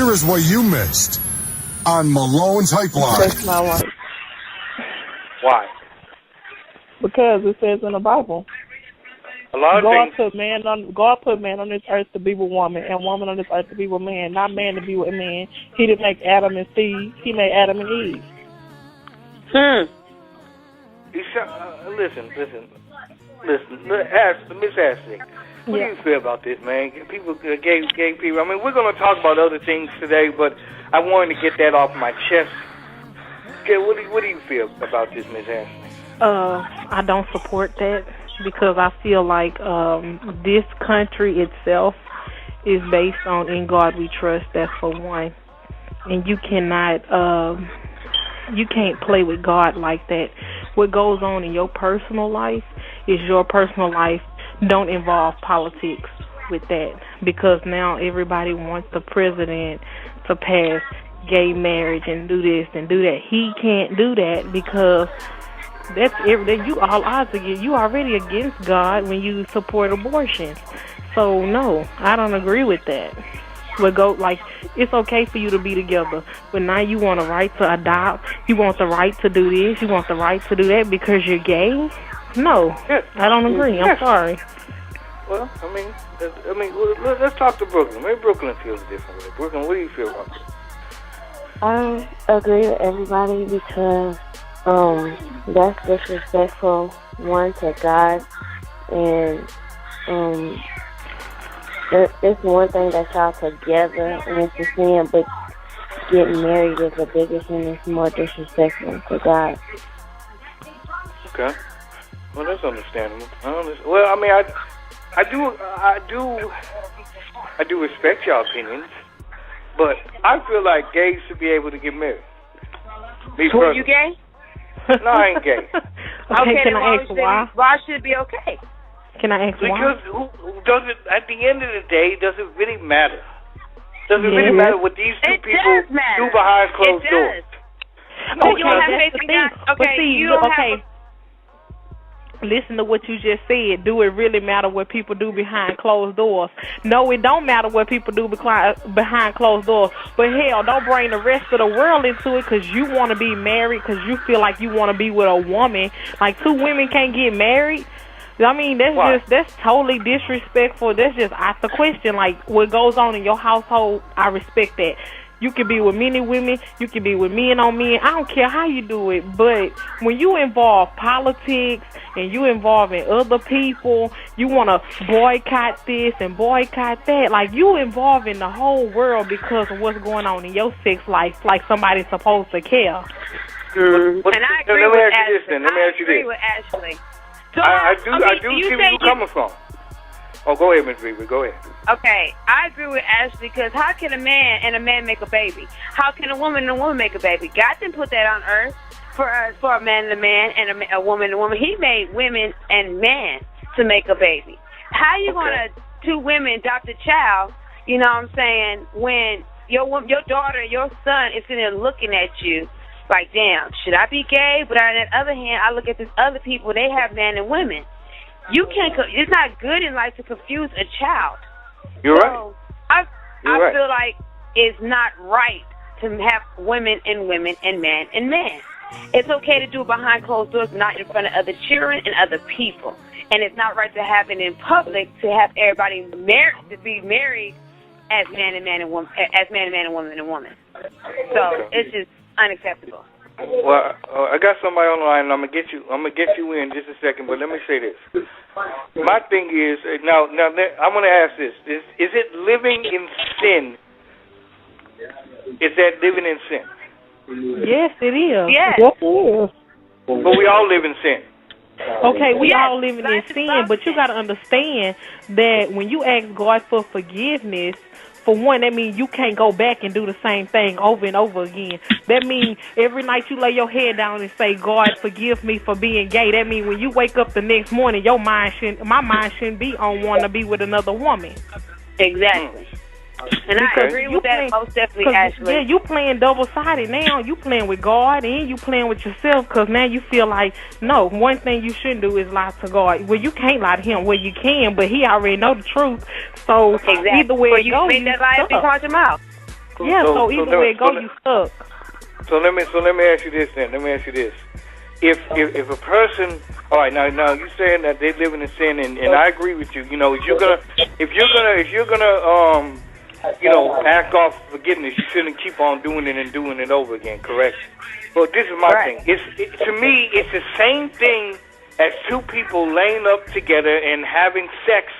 Here is what you missed on Malone's Hype Line. That's my wife. Why? Because it says in the Bible, A lot of God things. put man on this earth to be with woman, and woman on this earth to be with man, not man to be with man. He didn't make Adam and Steve. He made Adam and Eve. Listen. Miss Ashley, what do you feel about this, man? People, gay people. I mean, we're going to talk about other things today, but I wanted to get that off my chest. Okay, what do you feel about this, Miss Ashley? I don't support that because I feel like this country itself is based on "In God We Trust." That's for one, and you cannot. You can't play with God like that. What goes on in your personal life is your personal life. Don't involve politics with that, because now everybody wants the president to pass gay marriage and do this and do that. He can't do that because you all odds against. You already against God when you support abortion. So no, I don't agree with that. It's okay for you to be together, but now you want a right to adopt. You want the right to do this. You want the right to do that because you're gay. No, yes. I don't agree. I'm sorry. Well, let's talk to Brooklyn. Maybe Brooklyn feels a different way. Brooklyn, what do you feel about this? I agree with everybody because that's disrespectful, one, to God, and it's one thing that y'all together and it's a sin, but getting married is a bigger sin. It's more disrespectful to God. Okay. Well, that's understandable. Well, I mean, I do respect y'all opinions, but I feel like gays should be able to get married. Were you gay? No, I ain't gay. Okay, can I ask why? Why should it be okay? Can I ask why? Because who does it? At the end of the day, does it really matter? Does it really matter what these two people do behind closed doors? No, you don't have faith in God. Okay, you don't have. Listen to what you just said. Do it really matter what people do behind closed doors? No, it don't matter what people do behind closed doors. But hell, don't bring the rest of the world into it because you want to be married, because you feel like you want to be with a woman. Like, two women can't get married? I mean, that's totally disrespectful. That's just out the question. Like, what goes on in your household, I respect that. You can be with many women. You can be with men on men. I don't care how you do it. But when you involve politics and you involving other people, you want to boycott this and boycott that. Like, you involving the whole world because of what's going on in your sex life, like somebody's supposed to care. And I agree with Ashley. Let me ask you this. With Ashley. So I do see where you're coming from. Oh, go ahead, Ms. Reaver. Go ahead. Okay, I agree with Ashley because how can a man make a baby? How can a woman make a baby? God didn't put that on earth for a man and a man and a woman and a woman. He made women and men to make a baby. How you gonna two women adopt a child? You know what I'm saying? When your daughter, your son is sitting there looking at you like, damn, should I be gay? But on the other hand, I look at these other people. They have men and women. You can't. It's not good in life to confuse a child. You're right. I feel like it's not right to have women and women and man and man. It's okay to do it behind closed doors, not in front of other children and other people. And it's not right to have it in public to have everybody be married as man and man and woman, as man and woman and woman. So it's just unacceptable. Well, I got somebody on the line, and I'm gonna get you in just a second. But let me say this. My thing is now I'm gonna ask this: is it living in sin? Is that living in sin? Yes, it is. Yes, it is. But we all live in sin. Okay, we all living in sin, but you got to understand that when you ask God for forgiveness, for one, that means you can't go back and do the same thing over and over again. That means every night you lay your head down and say, God, forgive me for being gay. That means when you wake up the next morning, my mind shouldn't be on wanting to be with another woman. Exactly. And I agree with that most definitely, Ashley. Yeah, you playing double-sided now. You playing with God and you playing with yourself because now you feel like, no, one thing you shouldn't do is lie to God. Well, you can't lie to him. Well, you can, but he already know the truth. So exactly. Either way it you goes, make that lie up and call him out. Yeah, so either way it go, you stuck. So let me ask you this then. Let me ask you this. If a person, all right, now you saying that they living in sin, and I agree with you. You know, if you're gonna act off forgiveness, you shouldn't keep on doing it and doing it over again. Correct? But this is my thing. To me, it's the same thing as two people laying up together and having sex,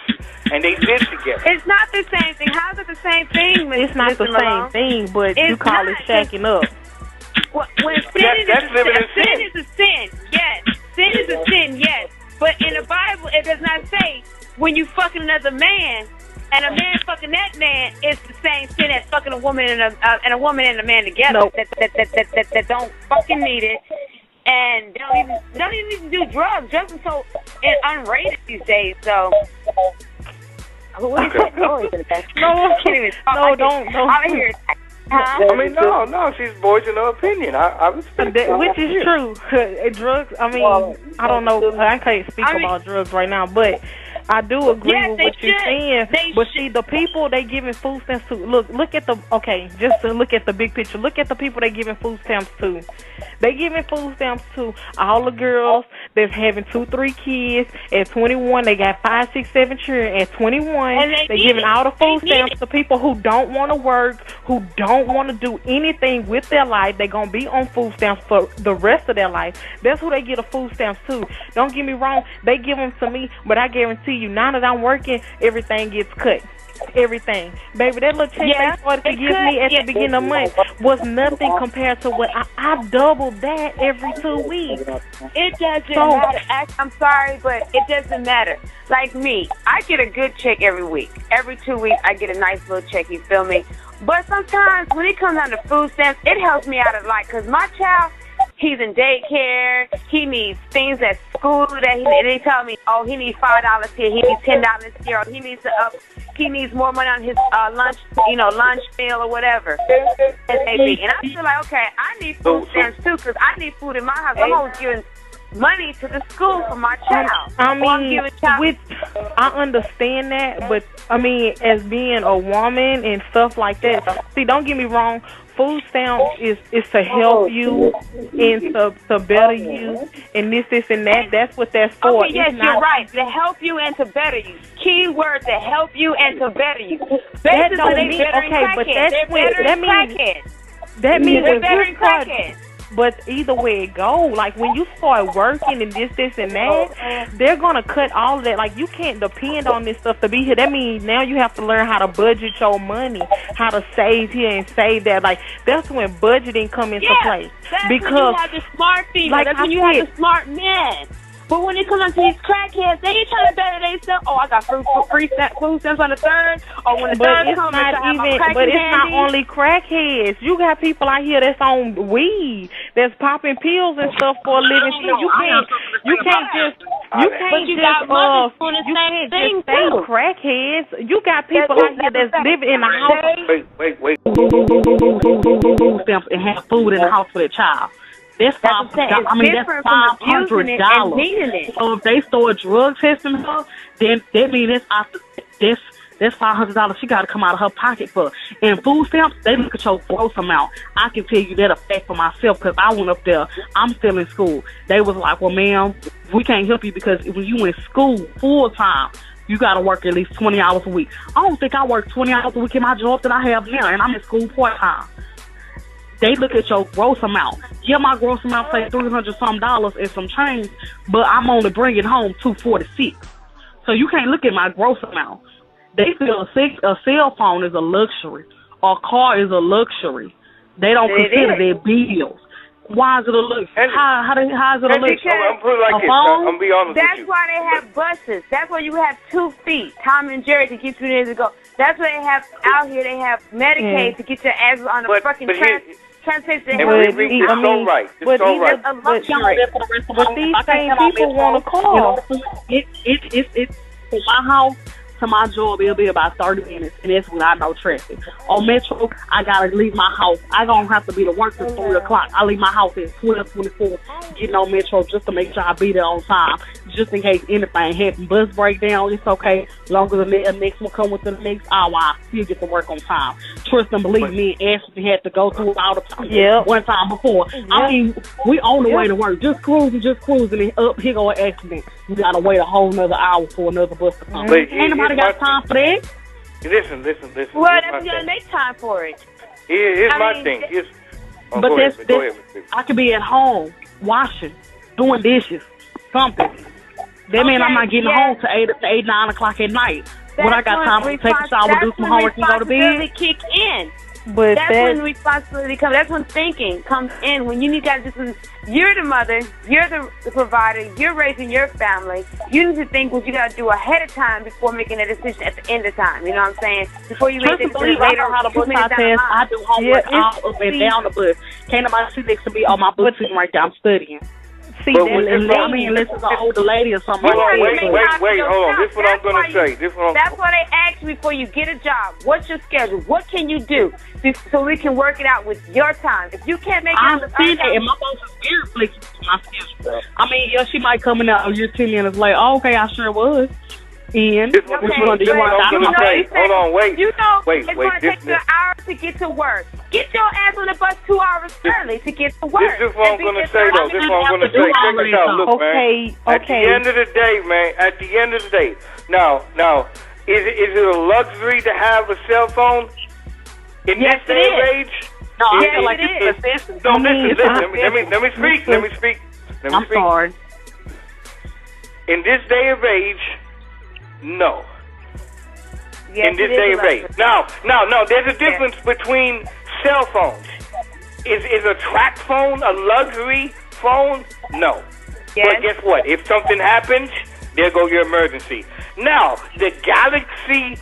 and they live together. It's not the same thing. How's it the same thing, Mr. It's not the Malone? same thing, but you call it shacking up. When sin is a sin, yes. Sin is a sin, yes. But in the Bible, it does not say when you fucking another man and a man fucking that man, it's the same sin as fucking a woman and a woman and a man together. Nope. That don't fucking need it. And don't even need to do drugs. Drugs are so unrated these days. So, what are you saying? No, don't. I'm here. Huh? I mean, no, she's voicing her opinion. I respect that. Which is true. Drugs, I mean, I don't know. I can't speak about drugs right now, but I do agree with what you're saying. But see, the people they giving food stamps to, look at the, just to look at the big picture. Look at the people they giving food stamps to. They giving food stamps to all the girls that's having 2-3 kids. At 21, they got 5, 6, 7 children. At 21, they giving all the food stamps to people who don't want to work, who don't want to do anything with their life. They're going to be on food stamps for the rest of their life. That's who they give the food stamps to. Don't get me wrong. They give them to me, but I guarantee you, now that I'm working, everything gets cut. Everything. Baby, that little check they started to give me at the beginning of the month was nothing compared to what I doubled that every 2 weeks. It doesn't matter. I'm sorry, but it doesn't matter. Like me, I get a good check every week. Every 2 weeks, I get a nice little check, you feel me? But sometimes when it comes down to food stamps, it helps me out a lot because my child, he's in daycare. He needs things at school and they tell me, oh, he needs $5 here, he needs $10 here, or he needs more money on his lunch meal or whatever. And I feel like, okay, I need food stamps too because I need food in my house. I'm always giving money to the school for my child. I mean, I understand that, but I mean, as being a woman and stuff like that. See, don't get me wrong. Food stamps is to help you and to better you and this and that. That's what that's for. Okay, yes, you're right. To help you and to better you. Key word, to help you and to better you. That don't mean, okay, but that means they're bettering crackheads. But either way it go, like when you start working and this and that, they're gonna cut all of that. Like you can't depend on this stuff to be here. That means now you have to learn how to budget your money, how to save here and save that. Like that's when budgeting come into play. Because when you have the smart female, that's when you have the smart men. But when it comes to these crackheads, they ain't trying to better themselves. Oh, I got free food stamps on the third. Or when the third comes, but it's not only crackheads. You got people out here that's on weed, that's popping pills and stuff for a living. You can't just say crackheads. You got people out here that's living in the house. Wait. Food stamps and have food in the house for their child. That's $500. So if they start drug testing her, then that means that's $500 she got to come out of her pocket for. And food stamps, they look at your gross amount. I can tell you that a fact for myself because I went up there. I'm still in school. They was like, well, ma'am, we can't help you because when you in school full time, you got to work at least 20 hours a week. I don't think I work 20 hours a week in my job that I have now, and I'm in school part time. They look at your gross amount. Yeah, my gross amount say $300-some and some change, but I'm only bringing home $246. So you can't look at my gross amount. They feel a cell phone is a luxury, or a car is a luxury. They don't consider their bills. Why is it a luxury? How is it a luxury? I'm put it like this. I'm be honest with you. That's why they have buses. That's why you have 2 feet. Tom and Jerry to get you there to go. That's why they have out here. They have Medicaid to get your ass on the fucking transportation. It's so right. But these same people want to call. It's for my house. to my job, it'll be about 30 minutes, and that's when I know traffic. On Metro, I gotta leave my house. I don't have to be to work till 3 o'clock. I leave my house at 12:24, getting on Metro just to make sure I be there on time, just in case anything happens. Bus breakdown, it's okay. Long as the next one come within the next hour, I still get to work on time. Trust and believe me, Ashley had to go through all the one time before. I mean, we on the way to work, just cruising, and up here go an accident. We gotta wait a whole another hour for another bus to come. Ain't nobody got time for that. Listen. Well, that's you gotta make time for it. Here's my thing. But go ahead. I could be at home washing, doing dishes, something. That means I'm not getting home till 8, 9 o'clock at night. When I got time to take a shower, do some homework, and go to bed. Kick in. But that's when responsibility comes. That's when thinking comes in. When you need to just, you're the mother, you're the provider, you're raising your family. You need to think what you got to do ahead of time before making a decision at the end of time. You know what I'm saying? Before you make the decision later. I do homework all up and down the bus. Can't nobody sit next to me on my book sitting right there. I'm studying. See, unless it's an older lady or something. Wait, hold on. This is what I'm going to say. That's why they ask you before you get a job. What's your schedule? What can you do? So we can work it out with your time. If you can't make it I understand that, and my boss is very flexible to my schedule. I mean, she might come in out you're 10 minutes late. Oh, okay, I sure was. And this what I'm going to say. Hold on, wait. You know, it's going to take you an hour to get to work. Get your ass on the bus 2 hours early to get to work. This is what I'm going to say, though. This is what I'm going to say. Check this out. Look, man. At the end of the day, man. At the end of the day. Now, is it a luxury to have a cell phone in this day and age? No, I feel like it's a No, listen. Let me speak. I'm sorry. In this day of age, no. Yes, in this day of age. Now, there's a difference between cell phones. Is a track phone a luxury phone? No. Yes. But guess what? If something happens, there go your emergency. Now, the Galaxy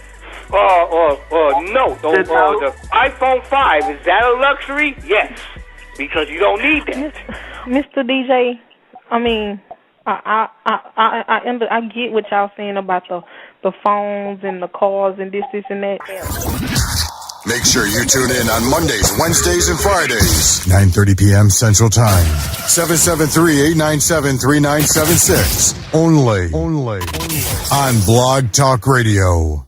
Note or the iPhone 5, is that a luxury? Yes, because you don't need that. Mr. DJ, I mean, I get what y'all saying about the phones and the cars and this and that. Make sure you tune in on Mondays, Wednesdays, and Fridays, 9:30 p.m. Central Time. 773-897-3976. Only on Blog Talk Radio.